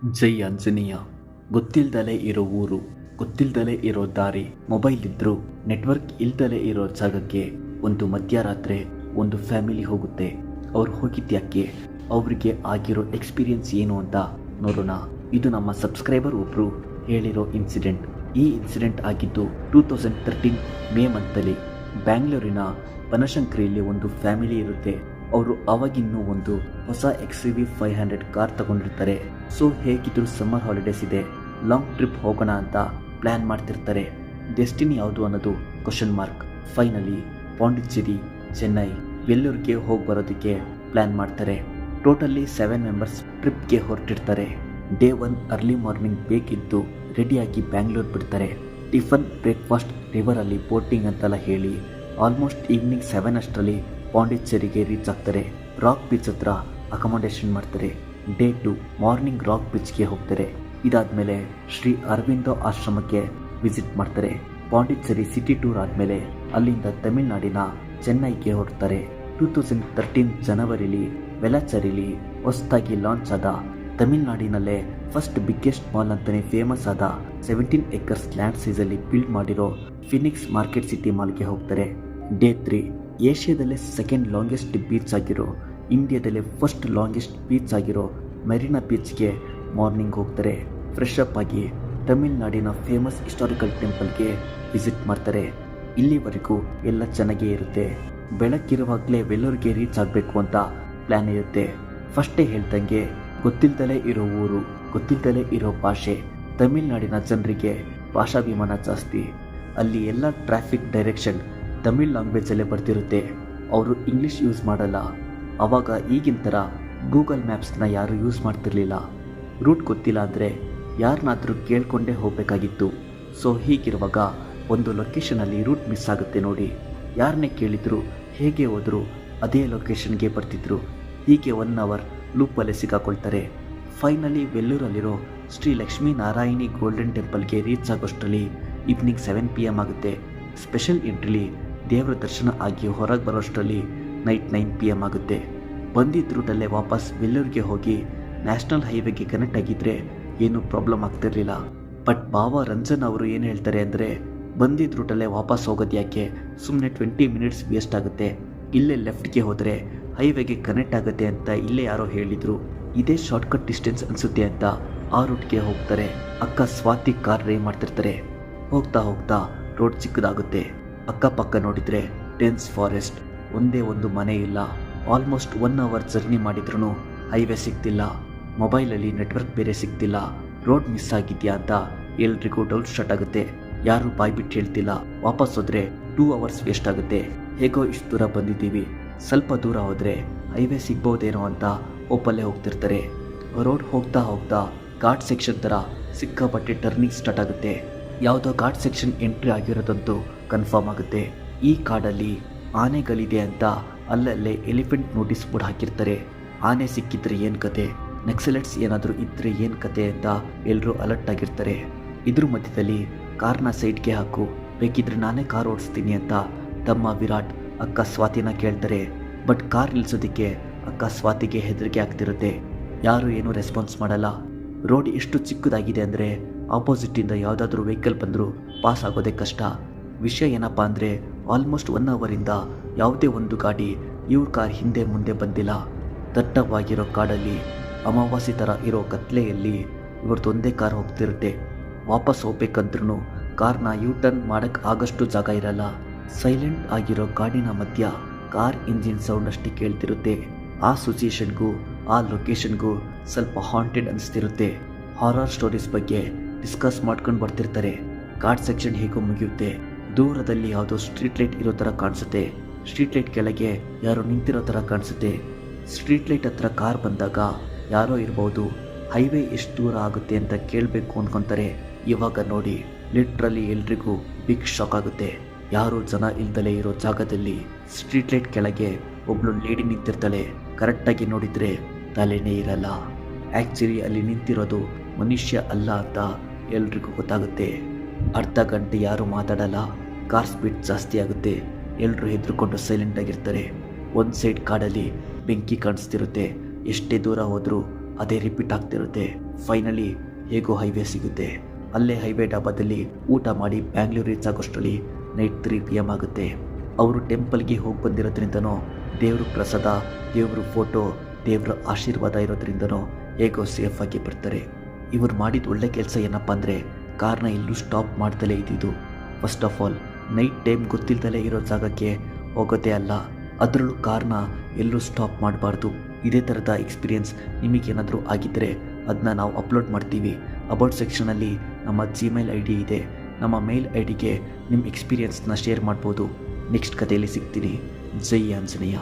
ಜೈ ಆಂಜನೇಯ. ಗೊತ್ತಿಲ್ದಲೇ ಇರೋ ಊರು, ಗೊತ್ತಿಲ್ದಲೇ ಇರೋ ದಾರಿ, ಮೊಬೈಲ್ ಇದ್ರೂ ನೆಟ್ವರ್ಕ್ ಇಲ್ದಲೇ ಇರೋ ಜಾಗಕ್ಕೆ ಒಂದು ಮಧ್ಯರಾತ್ರಿ ಒಂದು ಫ್ಯಾಮಿಲಿ ಹೋಗುತ್ತೆ. ಅವ್ರು ಹೋಗಿದ್ಯಾಕೆ, ಅವರಿಗೆ ಆಗಿರೋ ಎಕ್ಸ್ಪೀರಿಯನ್ಸ್ ಏನು ಅಂತ ನೋಡೋಣ. ಇದು ನಮ್ಮ ಸಬ್ಸ್ಕ್ರೈಬರ್ ಒಬ್ರು ಹೇಳಿರೋ ಇನ್ಸಿಡೆಂಟ್. ಈ ಇನ್ಸಿಡೆಂಟ್ ಆಗಿದ್ದು 2013 ಮೇ ಮಂತಲ್ಲಿ ಬ್ಯಾಂಗ್ಳೂರಿನ ಬನಶಂಕರಿಯಲ್ಲಿ ಒಂದು ಫ್ಯಾಮಿಲಿ ಇರುತ್ತೆ. ಅವರು ಅವಾಗಿನ್ನೂ ಒಂದು ಹೊಸ XUV 500 ಕಾರ್ ತಗೊಂಡಿರ್ತಾರೆ. ಸೊ ಹೇಗಿದ್ರು ಸಮ್ಮರ್ ಹಾಲಿಡೇಸ್ ಇದೆ, ಲಾಂಗ್ ಟ್ರಿಪ್ ಹೋಗೋಣ ಅಂತ ಪ್ಲ್ಯಾನ್ ಮಾಡ್ತಿರ್ತಾರೆ. ಡೆಸ್ಟಿನಿ ಯಾವುದು ಅನ್ನೋದು question mark. Finally Pondicherry, Chennai, ವೆಲ್ಲೂರ್ಗೆ ಹೋಗಿ ಬರೋದಕ್ಕೆ ಪ್ಲ್ಯಾನ್ ಮಾಡ್ತಾರೆ. ಟೋಟಲಿ 7 ಮೆಂಬರ್ಸ್ ಟ್ರಿಪ್ಗೆ ಹೊರಟಿರ್ತಾರೆ. ಡೇ 1 ಅರ್ಲಿ ಮಾರ್ನಿಂಗ್ ಬೇಕಿದ್ದು ರೆಡಿಯಾಗಿ ಬ್ಯಾಂಗ್ಳೂರ್ ಬಿಡ್ತಾರೆ. ಟಿಫನ್, ಬ್ರೇಕ್ಫಾಸ್ಟ್, ರಿವರಲ್ಲಿ ಬೋಟಿಂಗ್ ಅಂತೆಲ್ಲ ಹೇಳಿ ಆಲ್ಮೋಸ್ಟ್ ಈವ್ನಿಂಗ್ 7 ಅಷ್ಟರಲ್ಲಿ ಪಾಂಡಿಚೇರಿಗೆ ರೀಚ್ ಆಗ್ತಾರೆ. ರಾಕ್ ಬೀಚ್ ಹತ್ರ ಅಕಾಮಡೇಷನ್ ಮಾಡ್ತಾರೆ. ಡೇ 2 ಮಾರ್ನಿಂಗ್ ರಾಕ್ ಬೀಚ್ಗೆ ಹೋಗ್ತಾರೆ. ಇದಾದಮೇಲೆ ಶ್ರೀ ಅರವಿಂದೋ ಆಶ್ರಮಕ್ಕೆ ವಿಸಿಟ್ ಮಾಡ್ತಾರೆ. ಪಾಂಡಿಚೇರಿ ಸಿಟಿ ಟೂರ್ ಆದಮೇಲೆ ಅಲ್ಲಿಂದ ತಮಿಳುನಾಡಿನ ಚೆನ್ನೈಗೆ ಹೊರಡ್ತಾರೆ. 2013 ಜನವರಿಲಿ ವೆಲಾಚೇರಿಲಿ ಹೊಸದಾಗಿ ಲಾಂಚ್ ಆದ, ತಮಿಳುನಾಡಿನಲ್ಲೇ ಫಸ್ಟ್ ಬಿಗ್ಗೆಸ್ಟ್ ಮಾಲ್ ಅಂತಲೇ ಫೇಮಸ್ ಆದ 17 acres ಲ್ಯಾಂಡ್ ಸೈಜಲ್ಲಿ ಬಿಲ್ಡ್ ಮಾಡಿರೋ ಫಿನಿಕ್ಸ್ ಮಾರ್ಕೆಟ್ ಸಿಟಿ ಮಾಲ್ಗೆ ಹೋಗ್ತಾರೆ. ಡೇ 3 ಏಷ್ಯಾದಲ್ಲೇ ಸೆಕೆಂಡ್ ಲಾಂಗೆಸ್ಟ್ ಬೀಚ್ ಆಗಿರೋ, ಇಂಡಿಯಾದಲ್ಲೇ ಫಸ್ಟ್ ಲಾಂಗೆಸ್ಟ್ ಬೀಚ್ ಆಗಿರೋ ಮೆರಿನಾ ಬೀಚ್ಗೆ ಮಾರ್ನಿಂಗ್ ಹೋಗ್ತಾರೆ. ಫ್ರೆಶ್ ಅಪ್ ಆಗಿ ತಮಿಳುನಾಡಿನ ಫೇಮಸ್ ಹಿಸ್ಟಾರಿಕಲ್ ಟೆಂಪಲ್ಗೆ ವಿಸಿಟ್ ಮಾಡ್ತಾರೆ. ಇಲ್ಲಿವರೆಗೂ ಎಲ್ಲ ಚೆನ್ನಾಗೇ ಇರುತ್ತೆ. ಬೆಳಕಿರುವಾಗಲೇ ವೆಲ್ಲೂರ್ಗೆ ರೀಚ್ ಆಗಬೇಕು ಅಂತ ಪ್ಲ್ಯಾನ್ ಇರುತ್ತೆ. ಫಸ್ಟೇ ಹೇಳ್ದಂಗೆ ಗೊತ್ತಿಲ್ದಲೇ ಇರೋ ಊರು, ಗೊತ್ತಿಲ್ದಲೇ ಇರೋ ಭಾಷೆ. ತಮಿಳುನಾಡಿನ ಜನರಿಗೆ ಭಾಷಾಭಿಮಾನ ಜಾಸ್ತಿ. ಅಲ್ಲಿ ಎಲ್ಲ ಟ್ರಾಫಿಕ್ ಡೈರೆಕ್ಷನ್ ತಮಿಳ್ ಲ್ಯಾಂಗ್ವೇಜಲ್ಲೇ ಬರ್ತಿರುತ್ತೆ. ಅವರು ಇಂಗ್ಲೀಷ್ ಯೂಸ್ ಮಾಡಲ್ಲ. ಆವಾಗ ಈಗಿನ ಥರ ಗೂಗಲ್ ಮ್ಯಾಪ್ಸ್ನ ಯಾರೂ ಯೂಸ್ ಮಾಡ್ತಿರ್ಲಿಲ್ಲ. ರೂಟ್ ಗೊತ್ತಿಲ್ಲ ಅಂದರೆ ಯಾರನ್ನಾದರೂ ಕೇಳ್ಕೊಂಡೇ ಹೋಗಬೇಕಾಗಿತ್ತು. ಸೊ ಹೀಗಿರುವಾಗ ಒಂದು ಲೊಕೇಶನಲ್ಲಿ ರೂಟ್ ಮಿಸ್ ಆಗುತ್ತೆ ನೋಡಿ. ಯಾರನ್ನೇ ಕೇಳಿದ್ರು, ಹೇಗೆ ಹೋದರೂ ಅದೇ ಲೊಕೇಶನ್ಗೆ ಬರ್ತಿದ್ರು. ಹೀಗೆ 1 ಅವರ್ ಲೂಪಲ್ಲೇ ಸಿಕ್ಕಾಕೊಳ್ತಾರೆ. ಫೈನಲಿ ವೆಲ್ಲೂರಲ್ಲಿರೋ ಶ್ರೀ ಲಕ್ಷ್ಮೀ ನಾರಾಯಣಿ ಗೋಲ್ಡನ್ ಟೆಂಪಲ್ಗೆ ರೀಚ್ ಆಗೋಷ್ಟರಲ್ಲಿ ಈವ್ನಿಂಗ್ 7 PM ಆಗುತ್ತೆ. ಸ್ಪೆಷಲ್ ಎಂಟ್ರಿಲಿ ದೇವರ ದರ್ಶನ ಆಗಿ ಹೊರಗೆ ಬರೋಷ್ಟರಲ್ಲಿ ನೈಟ್ 9 PM ಆಗುತ್ತೆ. ಬಂದಿದ್ದ ರೂಟಲ್ಲೇ ವಾಪಸ್ ವೆಲ್ಲೂರ್ಗೆ ಹೋಗಿ ನ್ಯಾಷನಲ್ ಹೈವೇಗೆ ಕನೆಕ್ಟ್ ಆಗಿದ್ದರೆ ಏನೂ ಪ್ರಾಬ್ಲಮ್ ಆಗ್ತಿರಲಿಲ್ಲ. ಬಟ್ ಬಾಬಾ ರಂಜನ್ ಅವರು ಏನು ಹೇಳ್ತಾರೆ ಅಂದರೆ, ಬಂದಿದ್ದ ರೂಟಲ್ಲೇ ವಾಪಸ್ ಹೋಗೋದು ಯಾಕೆ, ಸುಮ್ಮನೆ 20 ಮಿನಿಟ್ಸ್ ವೇಸ್ಟ್ ಆಗುತ್ತೆ, ಇಲ್ಲೇ ಲೆಫ್ಟ್ಗೆ ಹೋದರೆ ಹೈವೇಗೆ ಕನೆಕ್ಟ್ ಆಗುತ್ತೆ ಅಂತ ಇಲ್ಲೇ ಯಾರೋ ಹೇಳಿದರು, ಇದೇ ಶಾರ್ಟ್ಕಟ್ ಡಿಸ್ಟೆನ್ಸ್ ಅನಿಸುತ್ತೆ ಅಂತ ಆ ರೂಟ್ಗೆ ಹೋಗ್ತಾರೆ. ಅಕ್ಕ ಸ್ವಾತಿ ಕಾರ್ ಡ್ರೈವ್ ಮಾಡ್ತಿರ್ತಾರೆ. ಹೋಗ್ತಾ ಹೋಗ್ತಾ ರೋಡ್ ಚಿಕ್ಕದಾಗುತ್ತೆ. ಅಕ್ಕಪಕ್ಕ ನೋಡಿದರೆ ಡೆನ್ಸ್ ಫಾರೆಸ್ಟ್, ಒಂದೇ ಒಂದು ಮನೆ ಇಲ್ಲ. ಆಲ್ಮೋಸ್ಟ್ 1 ಅವರ್ ಜರ್ನಿ ಮಾಡಿದ್ರೂ ಹೈವೇ ಸಿಗ್ತಿಲ್ಲ. ಮೊಬೈಲಲ್ಲಿ ನೆಟ್ವರ್ಕ್ ಬೇರೆ ಸಿಗ್ತಿಲ್ಲ. ರೋಡ್ ಮಿಸ್ ಆಗಿದೆಯಾ ಅಂತ ಎಲ್ರಿಗೂ ಡೌಟ್ ಸ್ಟಾರ್ಟ್ ಆಗುತ್ತೆ. ಯಾರೂ ಬಾಯ್ಬಿಟ್ಟು ಹೇಳ್ತಿಲ್ಲ. ವಾಪಸ್ ಹೋದರೆ 2 ಅವರ್ಸ್ ವೇಸ್ಟ್ ಆಗುತ್ತೆ. ಹೇಗೋ ಇಷ್ಟು ದೂರ ಬಂದಿದ್ದೀವಿ, ಸ್ವಲ್ಪ ದೂರ ಹೋದರೆ ಹೈವೇ ಸಿಗ್ಬೋದೇನೋ ಅಂತ ಒಪ್ಪಲ್ಲೇ ಹೋಗ್ತಿರ್ತಾರೆ. ರೋಡ್ ಹೋಗ್ತಾ ಹೋಗ್ತಾ ಘಾಟ್ ಸೆಕ್ಷನ್ ಥರ ಸಿಕ್ಕಾಪಟ್ಟೆ ಟರ್ನಿಂಗ್ ಸ್ಟಾರ್ಟ್ ಆಗುತ್ತೆ. ಯಾವುದೋ ಘಾಟ್ ಸೆಕ್ಷನ್ ಎಂಟ್ರಿ ಆಗಿರೋದಂತೂ ಕನ್ಫರ್ಮ್ ಆಗುತ್ತೆ. ಈ ಕಾಡಲ್ಲಿ ಆನೆಗಳಿದೆ ಅಂತ ಅಲ್ಲಲ್ಲೇ ಎಲಿಫೆಂಟ್ ನೋಟಿಸ್ ಬೋರ್ಡ್ ಹಾಕಿರ್ತಾರೆ. ಆನೆ ಸಿಕ್ಕಿದ್ರೆ ಏನು ಕತೆ, ನಕ್ಸಲೆಟ್ಸ್ ಏನಾದರೂ ಇದ್ದರೆ ಏನು ಕತೆ ಅಂತ ಎಲ್ಲರೂ ಅಲರ್ಟ್ ಆಗಿರ್ತಾರೆ. ಇದ್ರ ಮಧ್ಯದಲ್ಲಿ ಕಾರ್ನ ಸೈಡ್ಗೆ ಹಾಕು, ಬೇಕಿದ್ರೆ ನಾನೇ ಕಾರ್ ಓಡಿಸ್ತೀನಿ ಅಂತ ತಮ್ಮ ವಿರಾಟ್ ಅಕ್ಕ ಸ್ವಾತಿನ ಕೇಳ್ತಾರೆ. ಬಟ್ ಕಾರ್ ನಿಲ್ಲಿಸೋದಕ್ಕೆ ಅಕ್ಕ ಸ್ವಾತಿಗೆ ಹೆದರಿಕೆ ಆಗ್ತಿರುತ್ತೆ. ಯಾರೂ ಏನೂ ರೆಸ್ಪಾನ್ಸ್ ಮಾಡಲ್ಲ. ರೋಡ್ ಎಷ್ಟು ಚಿಕ್ಕದಾಗಿದೆ ಅಂದರೆ ಆಪೋಸಿಟ್ಟಿಂದ ಯಾವುದಾದ್ರೂ ವೆಹಿಕಲ್ ಬಂದರೂ ಪಾಸ್ ಆಗೋದೇ ಕಷ್ಟ. ವಿಷಯ ಏನಪ್ಪ ಅಂದರೆ ಆಲ್ಮೋಸ್ಟ್ 1 ಅವರಿಂದ ಯಾವುದೇ ಒಂದು ಗಾಡಿ ಇವ್ರ ಕಾರ್ ಹಿಂದೆ ಮುಂದೆ ಬಂದಿಲ್ಲ. ದಟ್ಟವಾಗಿರೋ ಕಾಡಲ್ಲಿ ಅಮಾವಾಸ್ಯೆ ಥರ ಇರೋ ಕತ್ಲೆಯಲ್ಲಿ ಇವ್ರದ್ದೊಂದೇ ಕಾರ್ ಹೋಗ್ತಿರುತ್ತೆ. ವಾಪಸ್ ಹೋಗ್ಬೇಕಂದ್ರೂ ಕಾರ್ನ ಟರ್ನ್ ಮಾಡೋಕ್ಕೆ ಆಗಷ್ಟು ಜಾಗ ಇರಲ್ಲ. ಸೈಲೆಂಟ್ ಆಗಿರೋ ಕಾಡಿನ ಮಧ್ಯ ಕಾರ್ ಇಂಜಿನ್ ಸೌಂಡ್ ಅಷ್ಟೇ ಕೇಳ್ತಿರುತ್ತೆ. ಆ ಸಿಚುಯೇಷನ್ಗೂ ಆ ಲೊಕೇಶನ್ಗೂ ಸ್ವಲ್ಪ ಹಾಂಟೆಡ್ ಅನಿಸ್ತಿರುತ್ತೆ. ಹಾರರ್ ಸ್ಟೋರೀಸ್ ಬಗ್ಗೆ ಡಿಸ್ಕಸ್ ಮಾಡ್ಕೊಂಡು ಬರ್ತಿರ್ತಾರೆ. ಘಾಟ್ ಸೆಕ್ಷನ್ ಹೇಗೋ ಮುಗಿಯುತ್ತೆ. ದೂರದಲ್ಲಿ ಯಾವುದೋ ಸ್ಟ್ರೀಟ್ ಲೈಟ್ ಇರೋ ಥರ ಕಾಣಿಸುತ್ತೆ. ಸ್ಟ್ರೀಟ್ ಲೈಟ್ ಕೆಳಗೆ ಯಾರೋ ನಿಂತಿರೋ ಥರ ಕಾಣಿಸುತ್ತೆ. ಸ್ಟ್ರೀಟ್ ಲೈಟ್ ಹತ್ರ ಕಾರ್ ಬಂದಾಗ ಯಾರೋ ಇರ್ಬೋದು. ಹೈವೇ ಎಷ್ಟು ದೂರ ಆಗುತ್ತೆ ಅಂತ ಕೇಳಬೇಕು ಅಂದ್ಕೊತಾರೆ. ಇವಾಗ ನೋಡಿ, ಲಿಟ್ರಲಿ ಎಲ್ರಿಗೂ ಬಿಗ್ ಶಾಕ್ ಆಗುತ್ತೆ. ಯಾರೂ ಜನ ಇಲ್ದಲೇ ಇರೋ ಜಾಗದಲ್ಲಿ ಸ್ಟ್ರೀಟ್ ಲೈಟ್ ಕೆಳಗೆ ಒಬ್ಳು ಲೇಡಿ ನಿಂತಿರ್ತಾಳೆ. ಕರೆಕ್ಟಾಗಿ ನೋಡಿದರೆ ತಲೆನೇ ಇರಲ್ಲ. ಆ್ಯಕ್ಚುಲಿ ಅಲ್ಲಿ ನಿಂತಿರೋದು ಮನುಷ್ಯ ಅಲ್ಲ ಅಂತ ಎಲ್ರಿಗೂ ಗೊತ್ತಾಗುತ್ತೆ. ಅರ್ಧ ಗಂಟೆ ಯಾರೂ ಮಾತಾಡಲ್ಲ. ಕಾರ್ ಸ್ಪೀಡ್ ಜಾಸ್ತಿ ಆಗುತ್ತೆ. ಎಲ್ಲರೂ ಹೆದರ್ಕೊಂಡು ಸೈಲೆಂಟ್ ಆಗಿರ್ತಾರೆ. ಒಂದು ಸೈಡ್ ಕಾಡಲ್ಲಿ ಬೆಂಕಿ ಕಾಣಿಸ್ತಿರುತ್ತೆ. ಎಷ್ಟೇ ದೂರ ಹೋದರೂ ಅದೇ ರಿಪೀಟ್ ಆಗ್ತಿರುತ್ತೆ. ಫೈನಲಿ ಹೇಗೋ ಹೈವೇ ಸಿಗುತ್ತೆ. ಅಲ್ಲೇ ಹೈವೇ ಡಾಬಾದಲ್ಲಿ ಊಟ ಮಾಡಿ ಬ್ಯಾಂಗ್ಳೂರು ರೀಚ್ ಆಗೋಷ್ಟರಲ್ಲಿ ನೈಟ್ 3 PM ಆಗುತ್ತೆ. ಅವರು ಟೆಂಪಲ್ಗೆ ಹೋಗಿ ಬಂದಿರೋದ್ರಿಂದನೋ, ದೇವ್ರ ಪ್ರಸಾದ, ದೇವ್ರ ಫೋಟೋ, ದೇವ್ರ ಆಶೀರ್ವಾದ ಇರೋದ್ರಿಂದನೋ ಹೇಗೋ ಸೇಫಾಗಿ ಬರ್ತಾರೆ. ಇವ್ರು ಮಾಡಿದ ಒಳ್ಳೆ ಕೆಲಸ ಏನಪ್ಪ ಅಂದರೆ ಕಾರ್ನ ಎಲ್ಲೂ ಸ್ಟಾಪ್ ಮಾಡ್ದಲೇ ಇದ್ದಿದ್ದು. First of all night time ಗೊತ್ತಿಲ್ದಲೇ ಇರೋ ಜಾಗಕ್ಕೆ ಹೋಗೋದೇ ಅಲ್ಲ, ಅದರಲ್ಲೂ ಕಾರ್ನ ಎಲ್ಲೂ ಸ್ಟಾಪ್ ಮಾಡಬಾರ್ದು. ಇದೇ ಥರದ ಎಕ್ಸ್ಪೀರಿಯೆನ್ಸ್ ನಿಮಗೇನಾದರೂ ಆಗಿದ್ದರೆ ಅದನ್ನ ನಾವು ಅಪ್ಲೋಡ್ ಮಾಡ್ತೀವಿ. ಅಬೌಟ್ ಸೆಕ್ಷನಲ್ಲಿ ನಮ್ಮ Gmail ID ಇದೆ. ನಮ್ಮ ಮೇಲ್ IDಗೆ ನಿಮ್ಮ ಎಕ್ಸ್ಪೀರಿಯೆನ್ಸ್ನ ಶೇರ್ ಮಾಡ್ಬೋದು. ನೆಕ್ಸ್ಟ್ ಕಥೆಯಲ್ಲಿ ಸಿಗ್ತೀನಿ. ಜೈ ಆಂಜನೇಯ.